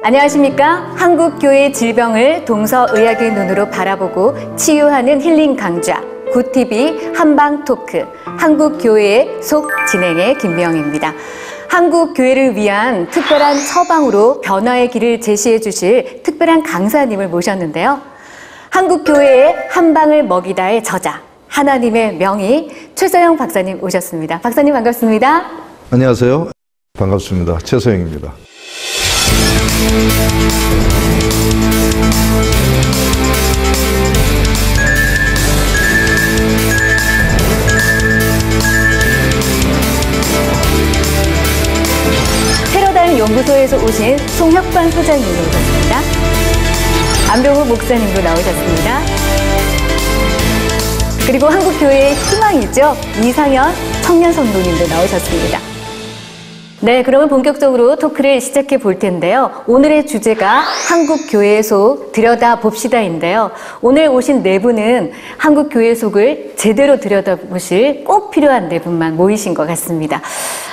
안녕하십니까? 한국교회 질병을 동서의학의 눈으로 바라보고 치유하는 힐링 강좌 굿TV 한방토크 한국교회의 속 진행의 김미영입니다. 한국교회를 위한 특별한 처방으로 변화의 길을 제시해 주실 특별한 강사님을 모셨는데요. 한국교회의 한방을 먹이다의 저자 하나님의 명의 최서영 박사님 오셨습니다. 박사님 반갑습니다. 안녕하세요. 반갑습니다. 최서영입니다. 패러다임 연구소에서 오신 송혁관 소장님이 오셨습니다. 안병우 목사님도 나오셨습니다. 그리고 한국교회의 희망이죠. 이상현 청년 성도님도 나오셨습니다. 네, 그러면 본격적으로 토크를 시작해 볼 텐데요. 오늘의 주제가 한국교회 속 들여다봅시다인데요. 오늘 오신 네 분은 한국교회 속을 제대로 들여다보실 꼭 필요한 네 분만 모이신 것 같습니다.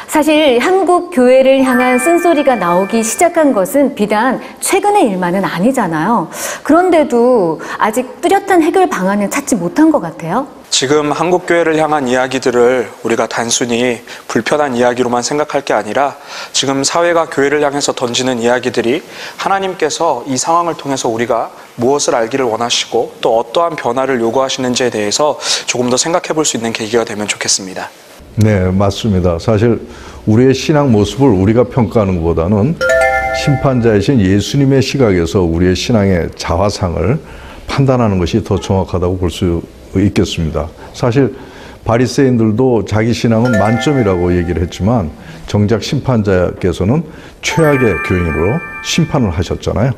사실 한국교회를 향한 쓴소리가 나오기 시작한 것은 비단 최근의 일만은 아니잖아요. 그런데도 아직 뚜렷한 해결 방안을 찾지 못한 것 같아요. 지금 한국교회를 향한 이야기들을 우리가 단순히 불편한 이야기로만 생각할 게 아니라 지금 사회가 교회를 향해서 던지는 이야기들이 하나님께서 이 상황을 통해서 우리가 무엇을 알기를 원하시고 또 어떠한 변화를 요구하시는지에 대해서 조금 더 생각해 볼 수 있는 계기가 되면 좋겠습니다. 네, 맞습니다. 사실 우리의 신앙 모습을 우리가 평가하는 것보다는 심판자이신 예수님의 시각에서 우리의 신앙의 자화상을 판단하는 것이 더 정확하다고 볼 수 있겠습니다. 사실 바리새인들도 자기 신앙은 만점이라고 얘기를 했지만 정작 심판자께서는 최악의 교인으로 심판을 하셨잖아요.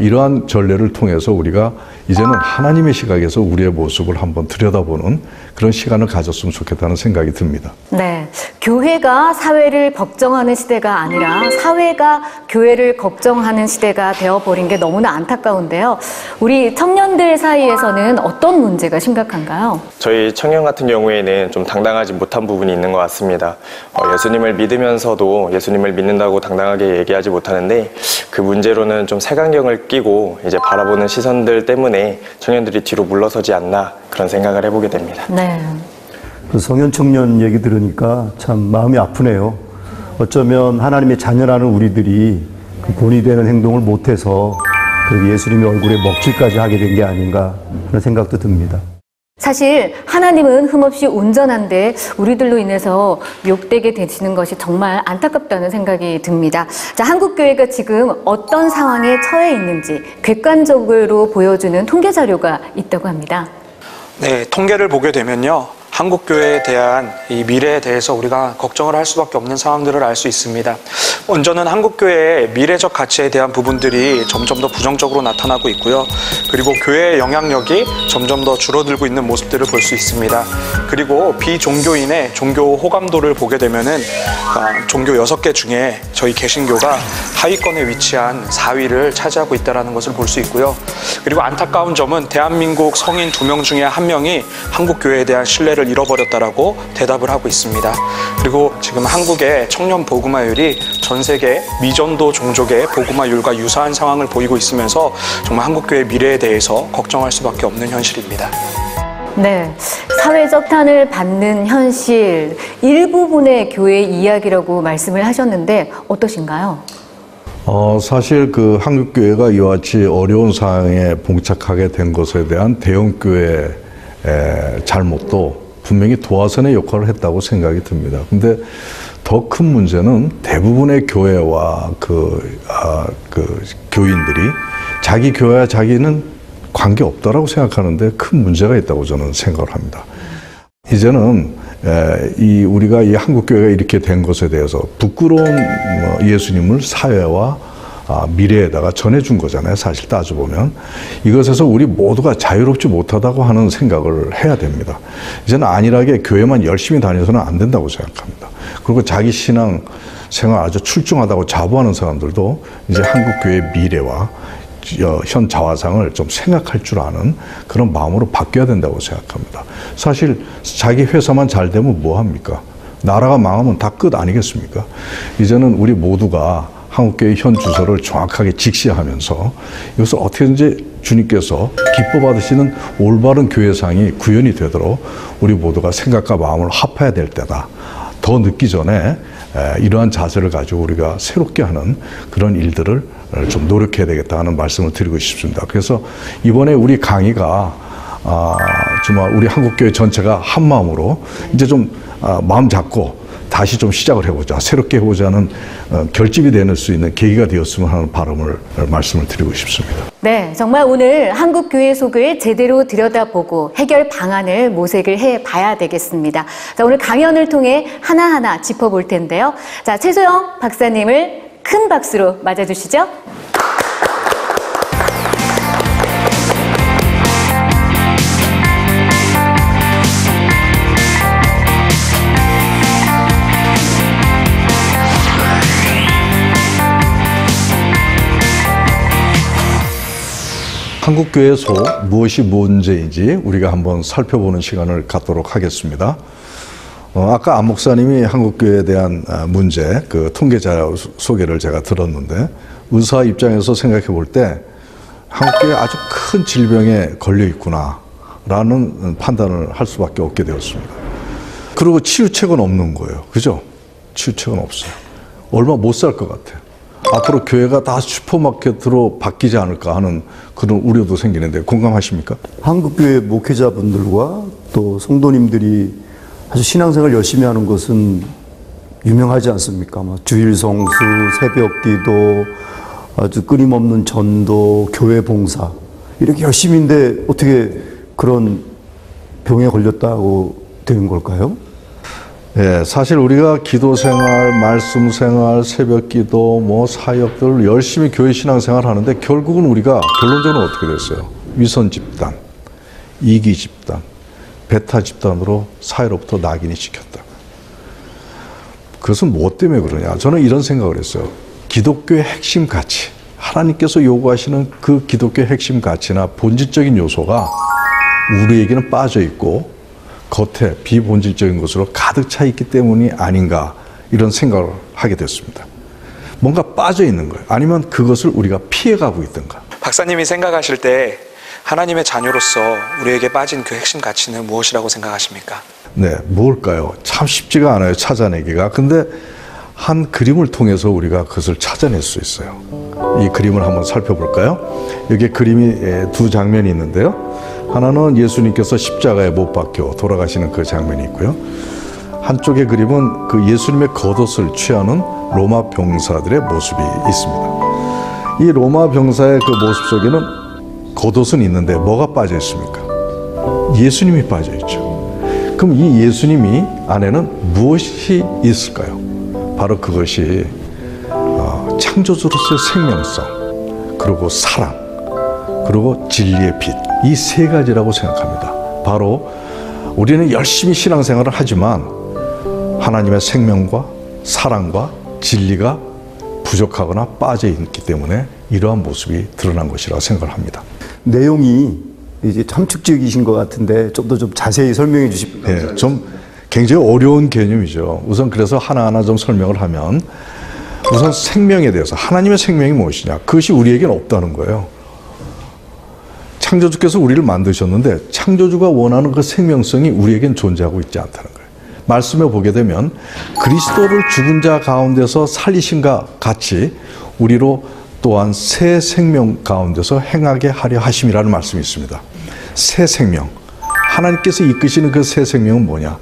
이러한 전례를 통해서 우리가 이제는 하나님의 시각에서 우리의 모습을 한번 들여다보는 그런 시간을 가졌으면 좋겠다는 생각이 듭니다. 네, 교회가 사회를 걱정하는 시대가 아니라 사회가 교회를 걱정하는 시대가 되어버린 게 너무나 안타까운데요. 우리 청년들 사이에서는 어떤 문제가 심각한가요? 저희 청년 같은 경우에는 좀 당당하지 못한 부분이 있는 것 같습니다. 예수님을 믿으면서도 예수님을 믿는다고 당당하게 얘기하지 못하는데 그 문제로는 좀 색안경을 끼고 이제 바라보는 시선들 때문에 청년들이 뒤로 물러서지 않나 그런 생각을 해보게 됩니다. 네. 그 성현 청년 얘기 들으니까 참 마음이 아프네요. 어쩌면 하나님의 자녀라는 우리들이 그 본이 되는 행동을 못해서 그 예수님의 얼굴에 먹칠까지 하게 된 게 아닌가 그런 생각도 듭니다. 사실 하나님은 흠없이 온전한데 우리들로 인해서 욕되게 되시는 것이 정말 안타깝다는 생각이 듭니다. 자, 한국교회가 지금 어떤 상황에 처해 있는지 객관적으로 보여주는 통계 자료가 있다고 합니다. 네, 통계를 보게 되면요. 한국교회에 대한 이 미래에 대해서 우리가 걱정을 할 수밖에 없는 상황들을 알 수 있습니다. 먼저는 한국교회의 미래적 가치에 대한 부분들이 점점 더 부정적으로 나타나고 있고요. 그리고 교회의 영향력이 점점 더 줄어들고 있는 모습들을 볼 수 있습니다. 그리고 비종교인의 종교 호감도를 보게 되면은 종교 6개 중에 저희 개신교가 하위권에 위치한 4위를 차지하고 있다는 것을 볼 수 있고요. 그리고 안타까운 점은 대한민국 성인 2명 중에 1명이 한국교회에 대한 신뢰를 잃어버렸다라고 대답을 하고 있습니다. 그리고 지금 한국의 청년 복음화율이 전 세계 미전도 종족의 복음화율과 유사한 상황을 보이고 있으면서 정말 한국교회의 미래에 대해서 걱정할 수밖에 없는 현실입니다. 네, 사회적 탄을 받는 현실, 일부분의 교회 이야기라고 말씀을 하셨는데 어떠신가요? 사실 그 한국교회가 이와 같이 어려운 상황에 봉착하게 된 것에 대한 대형교회의 잘못도 분명히 도화선의 역할을 했다고 생각이 듭니다. 근데 더 큰 문제는 대부분의 교회와 그 교인들이 자기 교회와 자기는 관계 없다라고 생각하는데 큰 문제가 있다고 저는 생각을 합니다. 이제는 우리가 이 한국교회가 이렇게 된 것에 대해서 부끄러운 예수님을 사회와 미래에다가 전해준 거잖아요. 사실 따져보면 이것에서 우리 모두가 자유롭지 못하다고 하는 생각을 해야 됩니다. 이제는 안일하게 교회만 열심히 다녀서는 안 된다고 생각합니다. 그리고 자기 신앙 생활 아주 출중하다고 자부하는 사람들도 이제 한국교회의 미래와 현 자화상을 좀 생각할 줄 아는 그런 마음으로 바뀌어야 된다고 생각합니다. 사실 자기 회사만 잘 되면 뭐 합니까? 나라가 망하면 다 끝 아니겠습니까? 이제는 우리 모두가 한국교회 현 주소를 정확하게 직시하면서 이것을 어떻게든지 주님께서 기뻐 받으시는 올바른 교회상이 구현이 되도록 우리 모두가 생각과 마음을 합해야 될 때다. 더 늦기 전에 이러한 자세를 가지고 우리가 새롭게 하는 그런 일들을 좀 노력해야 되겠다 하는 말씀을 드리고 싶습니다. 그래서 이번에 우리 강의가 정말 우리 한국교회 전체가 한 마음으로 이제 좀 마음 잡고 다시 좀 시작을 해보자, 새롭게 해보자는 결집이 되는 수 있는 계기가 되었으면 하는 바람을 말씀을 드리고 싶습니다. 네, 정말 오늘 한국교회 속을 제대로 들여다보고 해결 방안을 모색을 해봐야 되겠습니다. 자, 오늘 강연을 통해 하나하나 짚어볼 텐데요. 자, 최소영 박사님을 큰 박수로 맞아주시죠. 한국교회 속 무엇이 문제인지 우리가 한번 살펴보는 시간을 갖도록 하겠습니다. 아까 안 목사님이 한국교회에 대한 문제, 그 통계 자료 소개를 제가 들었는데 의사 입장에서 생각해 볼 때 한국교회 아주 큰 질병에 걸려 있구나라는 판단을 할 수밖에 없게 되었습니다. 그리고 치유책은 없는 거예요. 그죠? 치유책은 없어요. 얼마 못 살 것 같아요. 앞으로 교회가 다 슈퍼마켓으로 바뀌지 않을까 하는 그런 우려도 생기는데 공감하십니까? 한국교회 목회자분들과 또 성도님들이 아주 신앙생활 열심히 하는 것은 유명하지 않습니까? 주일 성수, 새벽기도, 아주 끊임없는 전도, 교회 봉사 이렇게 열심히인데 어떻게 그런 병에 걸렸다고 되는 걸까요? 예, 사실 우리가 기도 생활, 말씀 생활, 새벽 기도, 사역들 열심히 교회 신앙 생활 하는데 결국은 우리가 결론적으로 어떻게 됐어요? 위선 집단, 이기 집단, 배타 집단으로 사회로부터 낙인이 찍혔다. 그것은 무엇 때문에 그러냐? 저는 이런 생각을 했어요. 기독교의 핵심 가치, 하나님께서 요구하시는 그 기독교의 핵심 가치나 본질적인 요소가 우리에게는 빠져 있고 겉에 비본질적인 것으로 가득 차 있기 때문이 아닌가 이런 생각을 하게 됐습니다. 뭔가 빠져 있는 거예요. 아니면 그것을 우리가 피해가고 있던가. 박사님이 생각하실 때 하나님의 자녀로서 우리에게 빠진 그 핵심 가치는 무엇이라고 생각하십니까? 네, 뭘까요? 참 쉽지가 않아요, 찾아내기가. 근데 한 그림을 통해서 우리가 그것을 찾아낼 수 있어요. 이 그림을 한번 살펴볼까요? 여기 그림이 두 장면이 있는데요. 하나는 예수님께서 십자가에 못 박혀 돌아가시는 그 장면이 있고요. 한쪽의 그림은 그 예수님의 겉옷을 취하는 로마 병사들의 모습이 있습니다. 이 로마 병사의 그 모습 속에는 겉옷은 있는데 뭐가 빠져 있습니까? 예수님이 빠져 있죠. 그럼 이 예수님이 안에는 무엇이 있을까요? 바로 그것이 창조주로서의 생명성, 그리고 사랑, 그리고 진리의 빛, 이 세 가지라고 생각합니다. 바로 우리는 열심히 신앙생활을 하지만 하나님의 생명과 사랑과 진리가 부족하거나 빠져 있기 때문에 이러한 모습이 드러난 것이라고 생각을 합니다. 내용이 이제 참축적이신 것 같은데 좀 더 좀 자세히 설명해 주시면 네, 좀 굉장히 어려운 개념이죠. 우선 그래서 하나하나 좀 설명을 하면 우선 생명에 대해서 하나님의 생명이 무엇이냐? 그것이 우리에게는 없다는 거예요. 창조주께서 우리를 만드셨는데 창조주가 원하는 그 생명성이 우리에겐 존재하고 있지 않다는 거예요. 말씀에 보게 되면 그리스도를 죽은 자 가운데서 살리신과 같이 우리로 또한 새 생명 가운데서 행하게 하려 하심이라는 말씀이 있습니다. 새 생명, 하나님께서 이끄시는 그 새 생명은 뭐냐?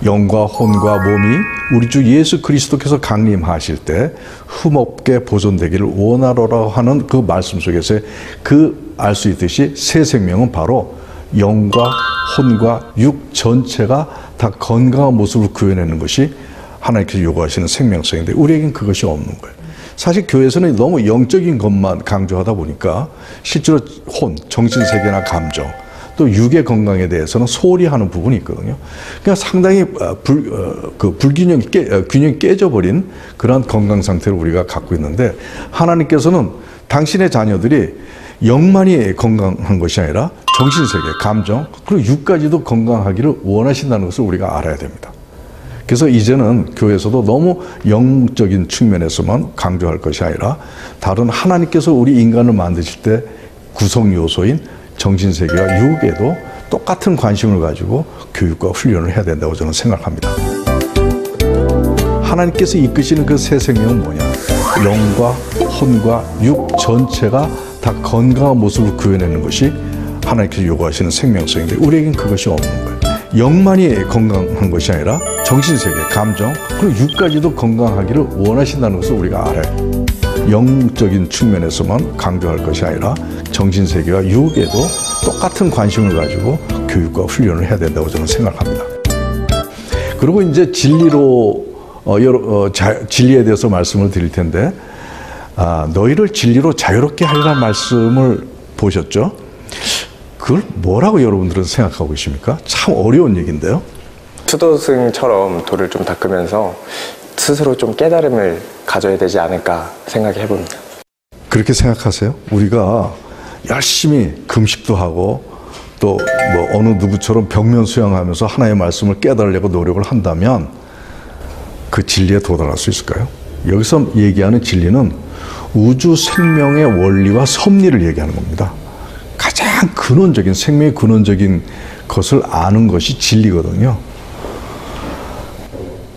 영과 혼과 몸이 우리 주 예수 그리스도께서 강림하실 때 흠없게 보존되기를 원하노라 하는 그 말씀 속에서 그 알 수 있듯이 새 생명은 바로 영과 혼과 육 전체가 다 건강한 모습을 구현하는 것이 하나님께서 요구하시는 생명성인데 우리에겐 그것이 없는 거예요. 사실 교회에서는 너무 영적인 것만 강조하다 보니까 실제로 혼, 정신세계나 감정, 또 육의 건강에 대해서는 소홀히 하는 부분이 있거든요. 그러니까 상당히 균형이 깨져버린 그런 건강 상태를 우리가 갖고 있는데 하나님께서는 당신의 자녀들이 영만이 건강한 것이 아니라 정신세계, 감정, 그리고 육까지도 건강하기를 원하신다는 것을 우리가 알아야 됩니다. 그래서 이제는 교회에서도 너무 영적인 측면에서만 강조할 것이 아니라 다른 하나님께서 우리 인간을 만드실 때 구성 요소인 정신세계와 육에도 똑같은 관심을 가지고 교육과 훈련을 해야 된다고 저는 생각합니다. 하나님께서 이끄시는 그 새 생명은 뭐냐? 영과 혼과 육 전체가 다 건강한 모습을 구현하는 것이 하나님께서 요구하시는 생명성인데 우리에겐 그것이 없는 거예요. 영만이 건강한 것이 아니라 정신세계, 감정, 그리고 육까지도 건강하기를 원하신다는 것을 우리가 알아요. 영적인 측면에서만 강조할 것이 아니라 정신세계와 육에도 똑같은 관심을 가지고 교육과 훈련을 해야 된다고 저는 생각합니다. 그리고 이제 진리로 진리에 대해서 말씀을 드릴 텐데 너희를 진리로 자유롭게 하리라는 말씀을 보셨죠? 그걸 뭐라고 여러분들은 생각하고 계십니까? 참 어려운 얘기인데요. 수도승처럼 돌을 좀 닦으면서 스스로 좀 깨달음을 가져야 되지 않을까 생각해 봅니다. 그렇게 생각하세요? 우리가 열심히 금식도 하고 또 뭐 어느 누구처럼 벽면 수양하면서 하나님의 말씀을 깨달으려고 노력을 한다면 그 진리에 도달할 수 있을까요? 여기서 얘기하는 진리는 우주 생명의 원리와 섭리를 얘기하는 겁니다. 가장 근원적인 생명의 근원적인 것을 아는 것이 진리거든요.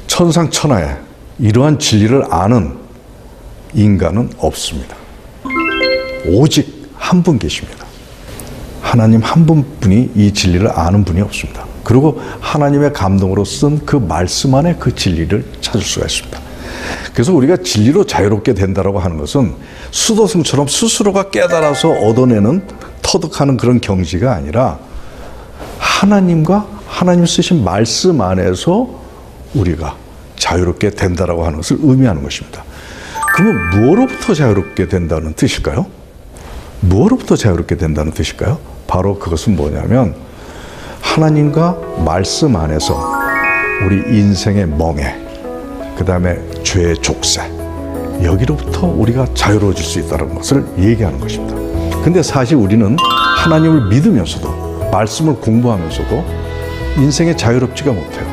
천상천하에 이러한 진리를 아는 인간은 없습니다. 오직 한 분 계십니다. 하나님 한 분뿐이 이 진리를 아는 분이 없습니다. 그리고 하나님의 감동으로 쓴 그 말씀 안에 그 진리를 찾을 수가 있습니다. 그래서 우리가 진리로 자유롭게 된다고 하는 것은 수도승처럼 스스로가 깨달아서 얻어내는 터득하는 그런 경지가 아니라 하나님과 하나님 쓰신 말씀 안에서 우리가 자유롭게 된다고 하는 것을 의미하는 것입니다. 그러면 무엇로부터 자유롭게 된다는 뜻일까요? 무엇로부터 자유롭게 된다는 뜻일까요? 바로 그것은 뭐냐면 하나님과 말씀 안에서 우리 인생의 멍해, 그 다음에 죄의 족쇄, 여기로부터 우리가 자유로워질 수 있다는 것을 얘기하는 것입니다. 근데 사실 우리는 하나님을 믿으면서도 말씀을 공부하면서도 인생에 자유롭지가 못해요.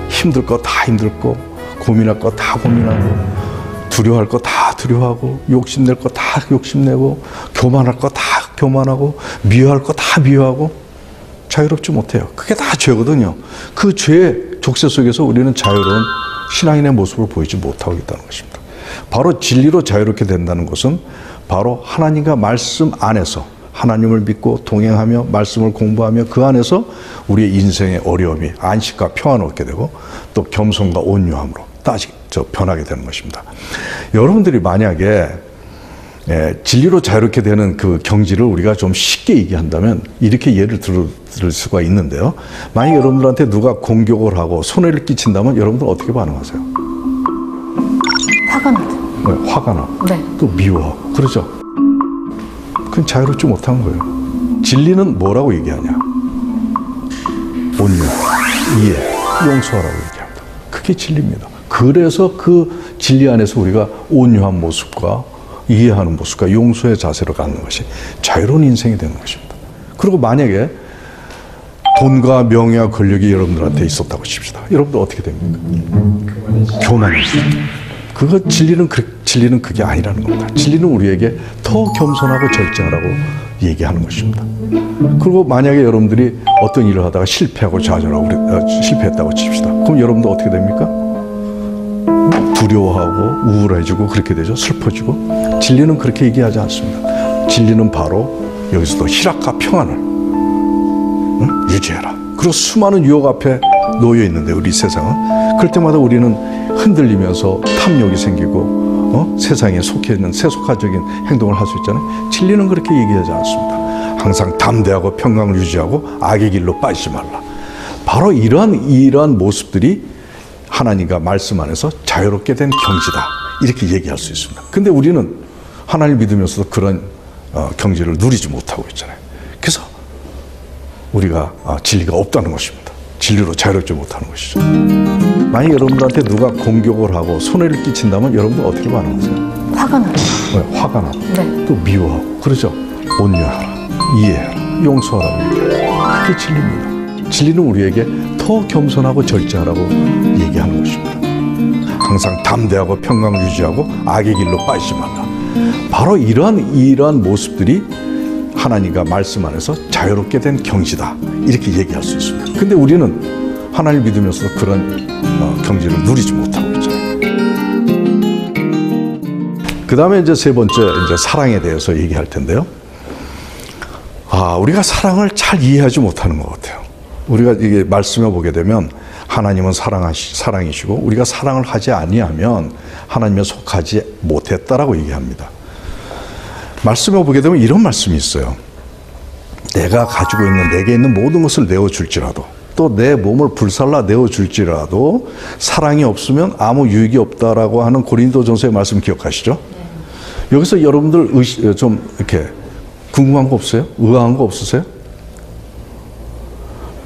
힘들 거 다 힘들고 고민할 거 다 고민하고 두려워할 거 다 두려워하고 욕심낼 거 다 욕심내고 교만할 거 다 교만하고 미워할 거 다 미워하고 자유롭지 못해요. 그게 다 죄거든요. 그 죄의 족쇄 속에서 우리는 자유로운 신앙인의 모습을 보이지 못하고 있다는 것입니다. 바로 진리로 자유롭게 된다는 것은 바로 하나님과 말씀 안에서 하나님을 믿고 동행하며 말씀을 공부하며 그 안에서 우리의 인생의 어려움이 안식과 평안을 얻게 되고 또 겸손과 온유함으로 변하게 되는 것입니다. 여러분들이 만약에 진리로 자유롭게 되는 그 경지를 우리가 좀 쉽게 얘기한다면 이렇게 예를 들을 수가 있는데요. 만약 여러분들한테 누가 공격을 하고 손해를 끼친다면 여러분들 어떻게 반응하세요? 화가 나죠. 네, 화가 나. 네. 또 미워하고. 그렇죠? 그건 자유롭지 못한 거예요. 진리는 뭐라고 얘기하냐? 온유, 이해, 용서하라고 얘기합니다. 그게 진리입니다. 그래서 그 진리 안에서 우리가 온유한 모습과 이해하는 모습과 용서의 자세로 갖는 것이 자유로운 인생이 되는 것입니다. 그리고 만약에 돈과 명예와 권력이 여러분들한테 있었다고 칩시다. 여러분들 어떻게 됩니까? 교만이죠. 진리는 그게 아니라는 겁니다. 진리는 우리에게 더 겸손하고 절제하라고 얘기하는 것입니다. 그리고 만약에 여러분들이 어떤 일을 하다가 실패하고 좌절하고 실패했다고 칩시다. 그럼 여러분들 어떻게 됩니까? 두려워하고 우울해지고 그렇게 되죠. 슬퍼지고. 진리는 그렇게 얘기하지 않습니다. 진리는 바로 여기서도 희락과 평안을 유지해라. 그리고 수많은 유혹 앞에 놓여 있는데 우리 세상은 그럴 때마다 우리는 흔들리면서 탐욕이 생기고 세상에 속해 있는 세속화적인 행동을 할 수 있잖아요. 진리는 그렇게 얘기하지 않습니다. 항상 담대하고 평강을 유지하고 악의 길로 빠지지 말라. 바로 이러한 모습들이 하나님과 말씀 안에서 자유롭게 된 경지다. 이렇게 얘기할 수 있습니다. 근데 우리는 하나님을 믿으면서도 그런 경지를 누리지 못하고 있잖아요. 그래서 우리가 진리가 없다는 것입니다. 진리로 자유롭지 못하는 것이죠. 만약 여러분들한테 누가 공격을 하고 손해를 끼친다면 여러분들 어떻게 반응하세요? 화가 나죠. 네, 화가 나고 네. 또 미워하고 그러죠. 온유하라, 이해하라, 용서하라고 얘기해요. 그게 진리입니다. 진리는 우리에게 더 겸손하고 절제하라고 얘기하는 것입니다. 항상 담대하고 평강 유지하고 악의 길로 빠지지 말라. 바로 이러한 모습들이 하나님과 말씀 안에서 자유롭게 된 경지다, 이렇게 얘기할 수 있습니다. 근데 우리는 하나님을 믿으면서도 그런 경지를 누리지 못하고 있잖아요. 그 다음에 이제 세 번째, 이제 사랑에 대해서 얘기할 텐데요. 우리가 사랑을 잘 이해하지 못하는 것 같아요. 우리가 이게 말씀해 보게 되면 하나님은 사랑이시고 우리가 사랑을 하지 아니하면 하나님에 속하지 못했다라고 얘기합니다. 말씀해 보게 되면 이런 말씀이 있어요. 내가 가지고 있는, 내게 있는 모든 것을 내어줄지라도, 또 내 몸을 불살라 내어줄지라도 사랑이 없으면 아무 유익이 없다라고 하는 고린도전서의 말씀 기억하시죠? 여기서 여러분들 좀 이렇게 궁금한 거 없어요? 의아한 거 없으세요?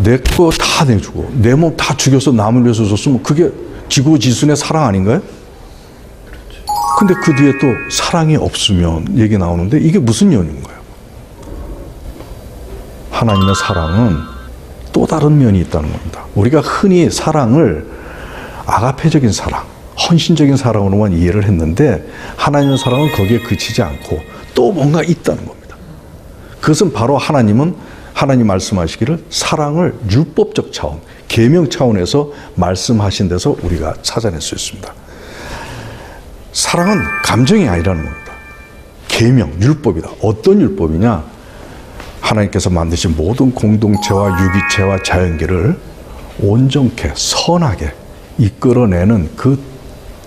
내 거 다 내주고 내 몸 다 죽여서 남을 위해서 줬으면 그게 지고지순의 사랑 아닌가요? 근데 그 뒤에 또 사랑이 없으면 얘기 나오는데 이게 무슨 연유인 거예요? 하나님의 사랑은 또 다른 면이 있다는 겁니다. 우리가 흔히 사랑을 아가페적인 사랑, 헌신적인 사랑으로만 이해를 했는데 하나님의 사랑은 거기에 그치지 않고 또 뭔가 있다는 겁니다. 그것은 바로 하나님 말씀하시기를 사랑을 율법적 차원, 계명 차원에서 말씀하신 데서 우리가 찾아낼 수 있습니다. 사랑은 감정이 아니라는 겁니다. 계명, 율법이다. 어떤 율법이냐? 하나님께서 만드신 모든 공동체와 유기체와 자연계를 온전케, 선하게 이끌어내는 그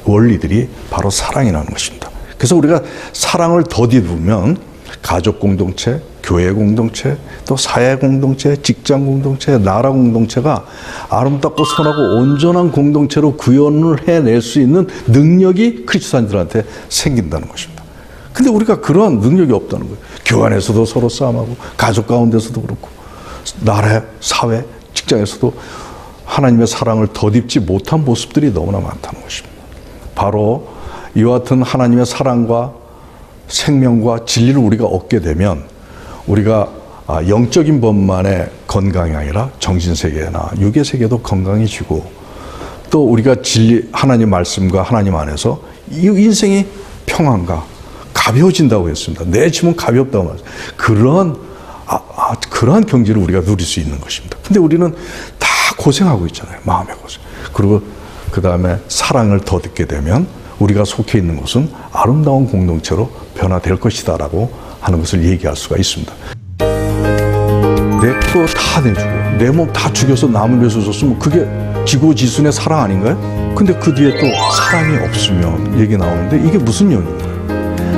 원리들이 바로 사랑이라는 것입니다. 그래서 우리가 사랑을 더디보면 가족 공동체, 교회 공동체, 또 사회 공동체, 직장 공동체, 나라 공동체가 아름답고 선하고 온전한 공동체로 구현을 해낼 수 있는 능력이 그리스도인들한테 생긴다는 것입니다. 근데 우리가 그런 능력이 없다는 거예요. 교회 안에서도 서로 싸움하고, 가족 가운데서도 그렇고, 나라, 사회, 직장에서도 하나님의 사랑을 덧입지 못한 모습들이 너무나 많다는 것입니다. 바로 이와 같은 하나님의 사랑과 생명과 진리를 우리가 얻게 되면 우리가 영적인 법만의 건강이 아니라 정신세계나 육의세계도 건강해지고, 또 우리가 진리, 하나님 말씀과 하나님 안에서 이 인생이 평안과 가벼워진다고 했습니다. 내 짐은 가볍다고 말했습니다. 그러한 경지를 우리가 누릴 수 있는 것입니다. 근데 우리는 다 고생하고 있잖아요. 마음의 고생. 그리고 그 다음에 사랑을 덧입게 되면 우리가 속해 있는 곳은 아름다운 공동체로 변화될 것이다 라고 하는 것을 얘기할 수가 있습니다. 내 거 다 내주고 내 몸 다 죽여서 남을 위해서 줬으면 그게 지고지순의 사랑 아닌가요? 근데 그 뒤에 또 사랑이 없으면 얘기 나오는데 이게 무슨 연유인가요?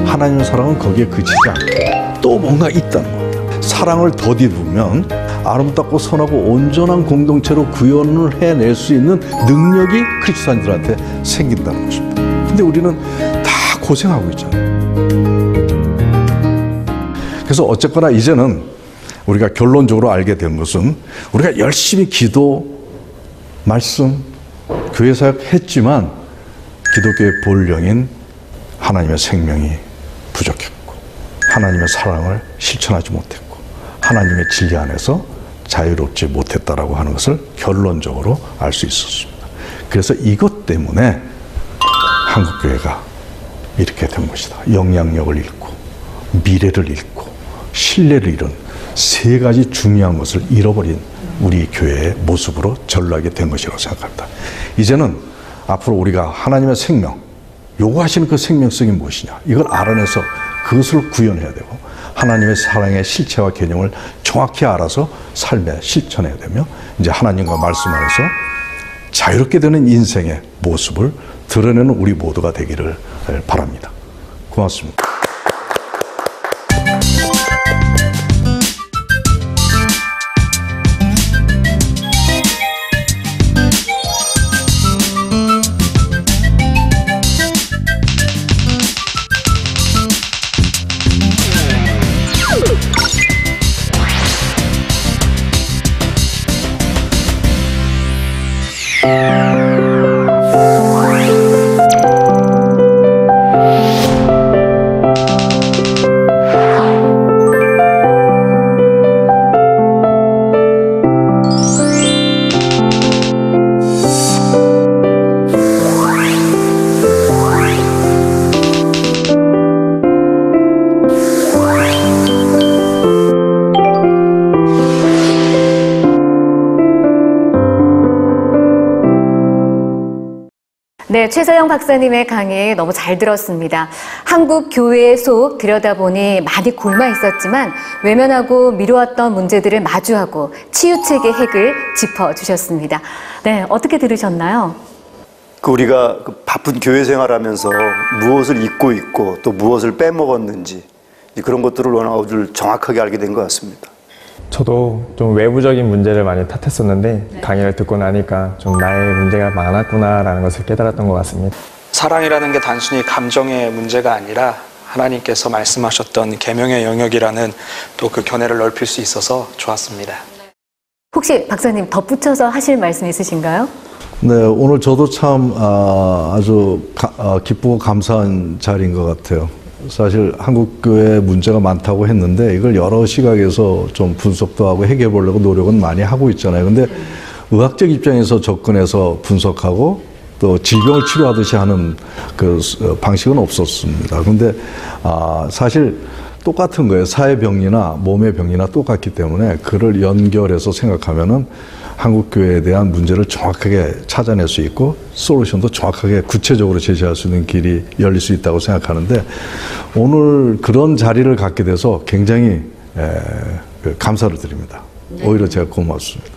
하나님의 사랑은 거기에 그치지 않고 또 뭔가 있다는 겁니다. 사랑을 덧입으면 아름답고 선하고 온전한 공동체로 구현을 해낼 수 있는 능력이 그리스도인들한테 생긴다는 것입니다. 근데 우리는 다 고생하고 있잖아요. 그래서 어쨌거나 이제는 우리가 결론적으로 알게 된 것은 우리가 열심히 기도, 말씀, 교회 사역 했지만 기독교의 본령인 하나님의 생명이 부족했고 하나님의 사랑을 실천하지 못했고 하나님의 진리 안에서 자유롭지 못했다라고 하는 것을 결론적으로 알 수 있었습니다. 그래서 이것 때문에 한국교회가 이렇게 된 것이다. 영향력을 잃고 미래를 잃고 신뢰를 잃은 세 가지 중요한 것을 잃어버린 우리 교회의 모습으로 전락이 된 것이라고 생각합니다. 이제는 앞으로 우리가 하나님의 생명, 요구하시는 그 생명성이 무엇이냐 이걸 알아내서 그것을 구현해야 되고 하나님의 사랑의 실체와 개념을 정확히 알아서 삶에 실천해야 되며 이제 하나님과 말씀 안에서 자유롭게 되는 인생의 모습을 드러내는 우리 모두가 되기를 바랍니다. 고맙습니다. 네, 최서영 박사님의 강의 너무 잘 들었습니다. 한국 교회 속 들여다보니 많이 골마 있었지만 외면하고 미루었던 문제들을 마주하고 치유책의 핵을 짚어주셨습니다. 네, 어떻게 들으셨나요? 우리가 바쁜 교회 생활하면서 무엇을 잊고 있고 또 무엇을 빼먹었는지 그런 것들을 아주 정확하게 알게 된 것 같습니다. 저도 좀 외부적인 문제를 많이 탓했었는데 강의를 듣고 나니까 좀 나의 문제가 많았구나라는 것을 깨달았던 것 같습니다. 사랑이라는 게 단순히 감정의 문제가 아니라 하나님께서 말씀하셨던 계명의 영역이라는 또 그 견해를 넓힐 수 있어서 좋았습니다. 혹시 박사님 덧붙여서 하실 말씀 있으신가요? 네, 오늘 저도 참 아주 기쁘고 감사한 자리인 것 같아요. 사실 한국교회 문제가 많다고 했는데 이걸 여러 시각에서 좀 분석도 하고 해결해 보려고 노력은 많이 하고 있잖아요. 근데 의학적 입장에서 접근해서 분석하고 또 질병을 치료하듯이 하는 그 방식은 없었습니다. 근데 사실 똑같은 거예요. 사회 병리나 몸의 병리나 똑같기 때문에 그를 연결해서 생각하면은 한국 교회에 대한 문제를 정확하게 찾아낼 수 있고 솔루션도 정확하게 구체적으로 제시할 수 있는 길이 열릴 수 있다고 생각하는데 오늘 그런 자리를 갖게 돼서 굉장히 감사를 드립니다. 오히려 제가 고맙습니다.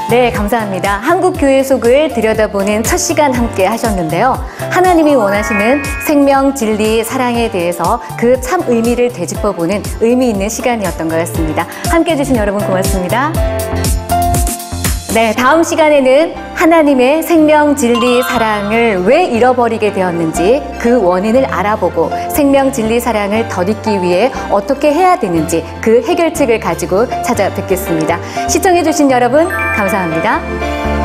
네, 감사합니다. 한국 교회 속을 들여다보는 첫 시간 함께 하셨는데요. 하나님이 원하시는 생명, 진리, 사랑에 대해서 그 참 의미를 되짚어보는 의미 있는 시간이었던 것 같습니다. 함께 해주신 여러분 고맙습니다. 네, 다음 시간에는 하나님의 생명, 진리, 사랑을 왜 잃어버리게 되었는지 그 원인을 알아보고 생명, 진리, 사랑을 덧잇기 위해 어떻게 해야 되는지 그 해결책을 가지고 찾아뵙겠습니다. 시청해주신 여러분 감사합니다.